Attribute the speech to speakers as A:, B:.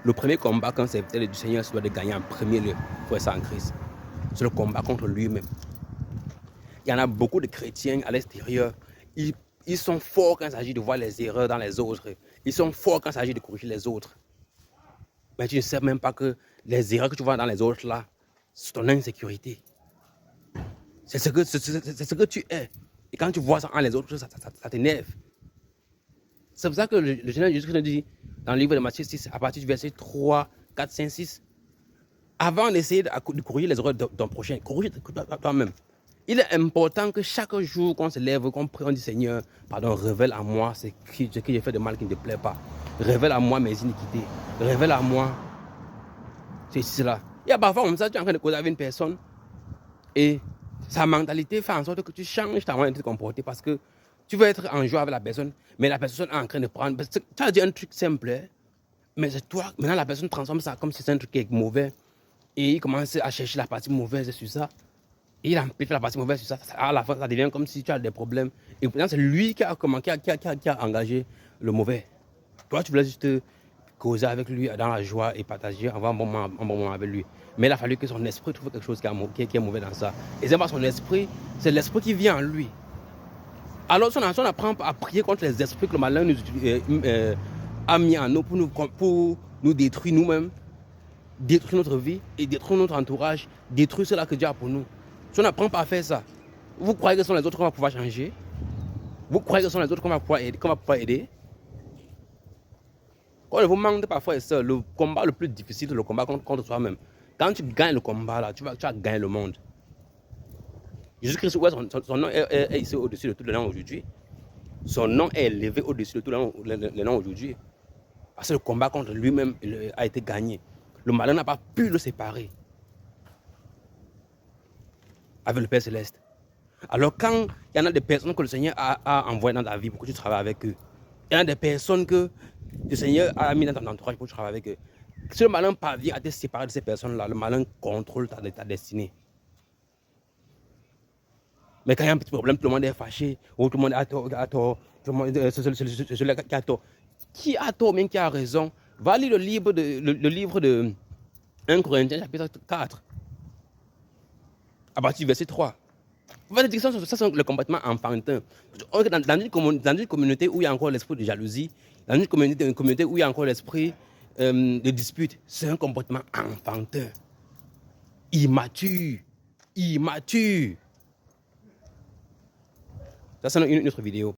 A: Le premier combat qu'un serviteur du Seigneur se doit de gagner en premier lieu, pour ça en Christ, c'est le combat contre lui-même. Il y en a beaucoup de chrétiens à l'extérieur, ils sont forts quand il s'agit de voir les erreurs dans les autres. Ils sont forts quand il s'agit de corriger les autres. Mais tu ne sais même pas que les erreurs que tu vois dans les autres là, c'est ton insécurité. C'est ce que tu es. Et quand tu vois ça en les autres, ça t'énerve. C'est pour ça que le Seigneur Jésus-Christ nous dit dans le livre de Matthieu 6, à partir du verset 3, 4, 5, 6, avant d'essayer de corriger les erreurs de ton prochain, corrige toi-même. Il est important que chaque jour qu'on se lève, qu'on prie, on dit Seigneur, pardon, révèle à moi ce que j'ai fait de mal qui ne te plaît pas. Révèle à moi mes iniquités. Révèle à moi cela. Il y a parfois comme ça, tu es en train de causer avec une personne et sa mentalité fait en sorte que tu changes ta manière de te comporter parce que tu veux être en joie avec la personne, mais la personne est en train de prendre. Tu as dit un truc simple, mais c'est toi. Maintenant, la personne transforme ça comme si c'est un truc qui est mauvais et il commence à chercher la partie mauvaise sur ça. Et il amplifie la partie mauvaise sur ça. À la fin, ça devient comme si tu as des problèmes. Et pourtant, c'est lui qui a engagé le mauvais. Toi, tu voulais juste causer avec lui dans la joie et partager, avoir un bon moment avec lui. Mais il a fallu que son esprit trouve quelque chose qui est mauvais dans ça. Et c'est pas son esprit, c'est l'esprit qui vient en lui. Alors, si on apprend à prier contre les esprits que le malin a mis en nous pour nous détruire nous-mêmes, détruire notre vie et détruire notre entourage, détruire cela que Dieu a pour nous. Si on n'apprend pas à faire ça, vous croyez que ce sont les autres qu'on va pouvoir changer? Vous croyez que ce sont les autres qu'on va pouvoir aider? Quand on vous manque parfois, c'est le combat le plus difficile, le combat contre soi-même. Quand tu gagnes le combat, là, tu as gagné le monde. Jésus-Christ, ouais, son nom est ici au-dessus de tous les noms aujourd'hui. Son nom est élevé au-dessus de tous les noms aujourd'hui. Parce que le combat contre lui-même a été gagné. Le malin n'a pas pu le séparer avec le Père Céleste. Alors quand il y en a des personnes que le Seigneur a envoyées dans ta vie pour que tu travailles avec eux, il y en a des personnes que le Seigneur a mis dans ton entourage pour que tu travailles avec eux. Si le malin parvient à te séparer de ces personnes-là, le malin contrôle ta destinée. Mais quand il y a un petit problème, tout le monde est fâché, ou tout le monde a tort, tout le monde, c'est celui qui a tort. Qui a tort, même qui a raison? Va lire le livre de 1 Corinthiens, chapitre 4, à partir du verset 3. Vous allez dire que ça, c'est le comportement enfantin. Dans une communauté où il y a encore l'esprit de jalousie, dans une communauté où il y a encore l'esprit de dispute, c'est un comportement enfantin. Immature. Ça, c'est une autre vidéo.